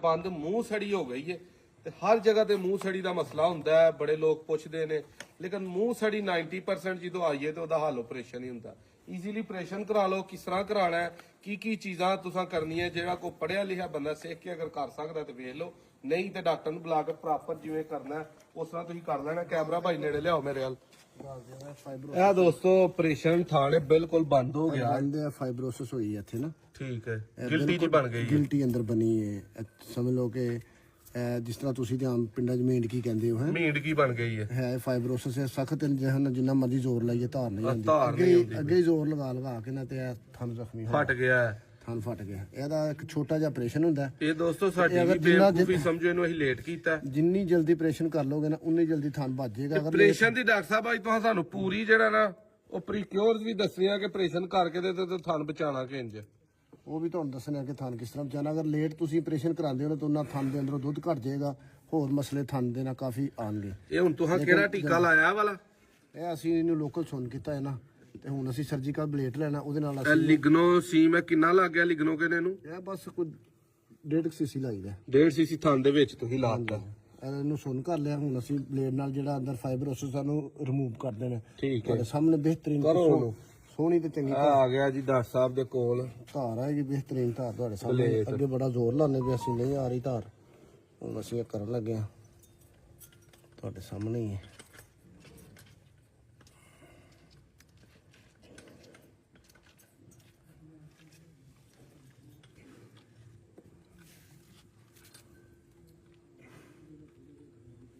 ਬੰਦ ਮੂੰਹ ਸੜੀ ਹੋ ਗਈ ਹੈ ਤੇ ਹਰ ਜਗ੍ਹਾ ਤੇ ਮੂੰਹ ਸੜੀ ਦਾ ਮਸਲਾ ਹੁੰਦਾ ਹੈ, ਬੜੇ ਲੋਕ ਪੁੱਛਦੇ ਨੇ, ਲੇਕਿਨ ਮੂੰਹ ਸੜੀ 90% ਜਦੋਂ ਆਈਏ ਤੇ ਉਹਦਾ ਹੱਲ ਆਪਰੇਸ਼ਨ ਹੀ ਹੁੰਦਾ। ਈਜ਼ੀਲੀ ਆਪਰੇਸ਼ਨ ਕਰਾ ਲਓ। ਕਿਸ ਤਰ੍ਹਾਂ ਕਰਾਣਾ ਹੈ, ਕੀ ਚੀਜ਼ਾਂ ਤੁਸੀਂ ਕਰਨੀਆਂ, ਜਿਹੜਾ ਕੋਈ ਪੜਿਆ ਲਿਖਿਆ ਬੰਦਾ ਸਿੱਖ ਕੇ ਅਗਰ ਕਰ ਸਕਦਾ ਤੇ ਵੇਖ ਲਓ, ਨਹੀਂ ਤੇ ਡਾਕਟਰ ਨੂੰ ਬੁਲਾ ਕੇ ਪ੍ਰੋਪਰ ਜਿਵੇਂ ਕਰਨਾ ਉਸ ਤਰ੍ਹਾਂ ਤੁਸੀਂ ਕਰ ਲੈਣਾ। ਕੈਮਰਾ ਭਾਈ ਨੇੜੇ ਲਿਆਓ ਮੇਰੇ ਵੱਲ। ਇਹ ਦੋਸਤੋ ਆਪਰੇਸ਼ਨ ਥਾਣੇ ਬਿਲਕੁਲ ਬੰਦ ਹੋ ਗਿਆ। ਬੰਦੇ ਫਾਈਬਰੋਸਿਸ ਹੋਈ ਹੈ ਇੱਥੇ ਨਾ। ਠੀਕ ਹੈ, ਗਿਲਟੀ ਜੀ ਬਣ ਗਈ, ਗਿਲਟੀ ਅੰਦਰ ਬਣੀ ਹੈ। ਸਮਝ ਲਓ ਕਿ ਜਿਸ ਤਰ੍ਹਾਂ ਤੁਸੀਂ ਤੇ ਆਮ ਪਿੰਡਾਂ 'ਚ ਮੇਂਢਕੀ ਕਹਿੰਦੇ ਹੋ, ਮੇਂਢਕੀ ਬਣ ਗਈ ਹੈ ਫਾਈਬਰੋਸਿਸ ਹੈ। ਸਖਤ ਜਿੰਨਾ ਮਰਜ਼ੀ ਜ਼ੋਰ ਲਾਈਏ ਧਾਰ ਨਹੀਂ ਆਉਂਦੀ। ਅੱਗੇ ਹੀ ਜ਼ੋਰ ਲਗਾ ਕੇ ਨਾ ਤੇ ਥਣ ਜ਼ਖਮੀ ਫਟ ਗਿਆ, ਥਣ ਫਟ ਗਿਆ। ਇਹਦਾ ਇੱਕ ਛੋਟਾ ਜਿਹਾ ਆਪਰੇਸ਼ਨ ਹੁੰਦਾ। ਇਹ ਦੋਸਤੋ ਸਾਡੀ ਵੀ ਬੇਵਕੂਫੀ ਸਮਝੋ, ਇਹਨੂੰ ਅਸੀਂ ਲੇਟ ਕੀਤਾ। ਜਿੰਨੀ ਜਲਦੀ ਆਪਰੇਸ਼ਨ ਕਰ ਲੋਗੇ ਨਾ ਉਨੀ ਜਲਦੀ ਥਣ ਭੱਜ ਜਾਏਗਾ। ਆਪਰੇਸ਼ਨ ਦੀ ਡਾਕਟਰ ਸਾਹਿਬ ਅੱਜ ਤੁਸੀਂ ਸਾਨੂੰ ਪੂਰੀ ਜਿਹੜਾ ਨਾ ਉਹ ਪ੍ਰੀਕਿਉਰਸ ਵੀ ਦੱਸਿਆ ਕਿ ਆਪਰੇਸ਼ਨ ਕਰਕੇ ਤੇ ਥਣ ਬਚਾਣਾ ਕਿ ਇੰਜ, ਉਹ ਵੀ ਤੁਹਾਨੂੰ ਦੱਸਣਾ ਕਿ ਥਣ ਕਿਸ ਤਰ੍ਹਾਂ ਬਚਾਣਾ। ਅਗਰ ਲੇਟ ਤੁਸੀਂ ਆਪਰੇਸ਼ਨ ਕਰਾਉਂਦੇ ਹੋ ਨਾ ਤਾਂ ਉਹਨਾਂ ਥਣ ਦੇ ਅੰਦਰੋਂ ਦੁੱਧ ਘਟ ਜਾਏਗਾ, ਹੋਰ ਮਸਲੇ ਥਣ ਦੇ ਨਾਲ ਕਾਫੀ ਆਉਣਗੇ। ਇਹ ਹੁਣ ਤੁਸੀਂ ਕਿਹੜਾ ਟੀਕਾ ਲਾਇਆ ਵਾਲਾ? ਇਹ ਅਸੀਂ ਇਹਨੂੰ ਲੋਕਲ ਸੁਣ ਕੀਤਾ ਹੈ ਨਾ, ਤੇ ਹੁਣ ਅਸੀਂ ਸਰਜੀਕਲ ਬਲੇਡ ਲੈਣਾ, ਉਹਦੇ ਨਾਲ ਇਹ ਲਿਗਨੋ ਸੀਮ ਹੈ। ਕਿੰਨਾ ਲੱਗ ਗਿਆ ਲਿਗਨੋ ਕਿਨੇ ਨੂੰ? ਇਹ ਬਸ ਕੋਈ 1.5 cc ਲਾਈਦਾ। 1.5 cc ਥਣ ਦੇ ਵਿੱਚ ਤੁਸੀਂ ਲਾਤਾ। ਇਹਨੂੰ ਸੁਣ ਕਰ ਲਿਆ। ਹੁਣ ਅਸੀਂ ਬਲੇਡ ਨਾਲ ਜਿਹੜਾ ਅੰਦਰ ਫਾਈਬਰੋਸਿਸ ਸਾਨੂੰ ਰਿਮੂਵ ਕਰ ਦੇਣਾ। ਠੀਕ ਹੈ, ਤੁਹਾਡੇ ਸਾਹਮਣੇ ਬਿਹਤਰੀਨ ਸੋਹਣੀ ਤੇ ਚੰਗੀ ਆ ਗਿਆ ਜੀ ਡਾਕਟਰ ਸਾਹਿਬ ਦੇ ਕੋਲ। ਧਾਰ ਹੈ ਜੀ, ਬਿਹਤਰੀਨ ਧਾਰ ਤੁਹਾਡੇ ਸਾਹਮਣੇ। ਅੱਗੇ ਬੜਾ ਜ਼ੋਰ ਲਾਉਂਦੇ ਵੀ ਅਸੀਂ ਨਹੀਂ ਆ ਰਹੀ ਧਾਰ, ਹੁਣ ਅਸੀਂ ਇਹ ਕਰਨ ਲੱਗੇ ਹਾਂ ਤੁਹਾਡੇ ਸਾਹਮਣੇ ਹੀ ਹੈ।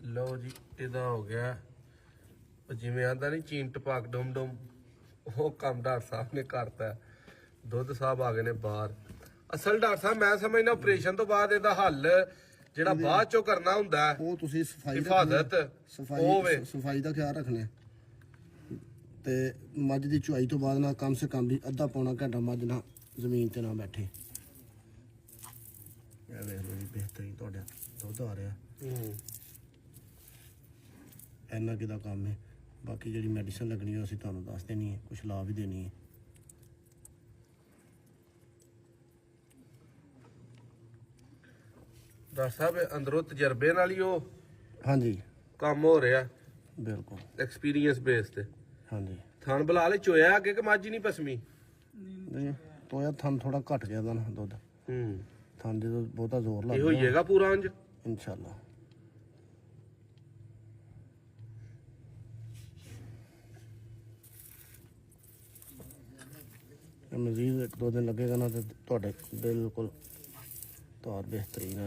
ਲਓ ਜੀ, ਇਹਦਾ ਹੋ ਗਿਆ ਜਿਵੇਂ ਆਂਦਾ ਨਹੀਂ ਚੀਨ ਟਪਾਕ ਡੁਮ ਡੁਮ, ਉਹ ਕੰਮ ਡਾਕਟਰ ਸਾਹਿਬ ਨੇ ਕਰਤਾ। ਦੁੱਧ ਸਾਹਿਬ ਆ ਗਏ ਨੇ ਬਾਹਰ। ਅਸਲ ਡਾਕਟਰ ਸਾਹਿਬ ਮੈਂ ਸਮਝਦਾ ਆਪਰੇਸ਼ਨ ਤੋਂ ਬਾਅਦ ਇਹਦਾ ਹੱਲ ਜਿਹੜਾ ਬਾਅਦ ਚੋਂ ਕਰਨਾ ਹੁੰਦਾ, ਉਹ ਤੁਸੀਂ ਸਫਾਈ ਸਫਾਈ ਦਾ ਖਿਆਲ ਰੱਖਣਾ। ਤੇ ਮੱਝ ਦੀ ਚੁਆਈ ਤੋਂ ਬਾਅਦ ਨਾ ਕਮ ਸੇ ਕਮ ਵੀ ਅੱਧਾ ਪੌਣਾ ਘੰਟਾ ਮੱਝ ਨਾ ਜ਼ਮੀਨ ਤੇ ਨਾ ਬੈਠੇ। ਇਹ ਵੇਖ ਲਓ ਜੀ, ਬਿਹਤਰੀਨ ਤੁਹਾਡਾ ਦੁੱਧ ਆ ਰਿਹਾ। ਇੰਨਾ ਕਿਦਾ ਕੰਮ ਹੈ। ਬਾਕੀ ਜਿਹੜੀ ਮੈਡੀਸਨ ਲੱਗਣੀ ਹੈ ਅਸੀਂ ਤੁਹਾਨੂੰ ਦੱਸ ਦੇਣੀ ਹੈ, ਕੁਛ ਲਾ ਵੀ ਦੇਣੀ ਹੈ। ਡਾਕਟਰ ਸਾਹਿਬ ਅੰਦਰੋਂ ਤਜਰਬੇ ਨਾਲ ਹੀ ਉਹ ਹਾਂਜੀ ਕੰਮ ਹੋ ਰਿਹਾ, ਬਿਲਕੁਲ ਐਕਸਪੀਰੀਅੰਸ ਬੇਸ ਤੇ। ਹਾਂਜੀ, ਥਣ ਬੁਲਾ ਲੈ ਚੋਇਆ ਅੱਗੇ ਕਿ ਮੱਝ ਨਹੀਂ ਪਸਮੀ? ਨਹੀਂ ਤੋਇਆ ਥਣ ਥੋੜਾ ਘਟ ਗਿਆ ਦਾ ਨਾ ਦੁੱਧ। ਥਣ ਦੇ ਬਹੁਤਾ ਜ਼ੋਰ ਲਾ ਇਹ ਹੋ ਜਾਏਗਾ ਪੂਰਾ ਅੰਜ ਇਨਸ਼ਾਅੱਲਾ। ਮਜ਼ੀਦ 1-2 ਦਿਨ ਲੱਗੇਗਾ ਨਾ ਤੇ ਤੁਹਾਡੇ ਬਿਲਕੁਲ ਧਾਰ ਬਿਹਤਰੀਨ ਹੈ।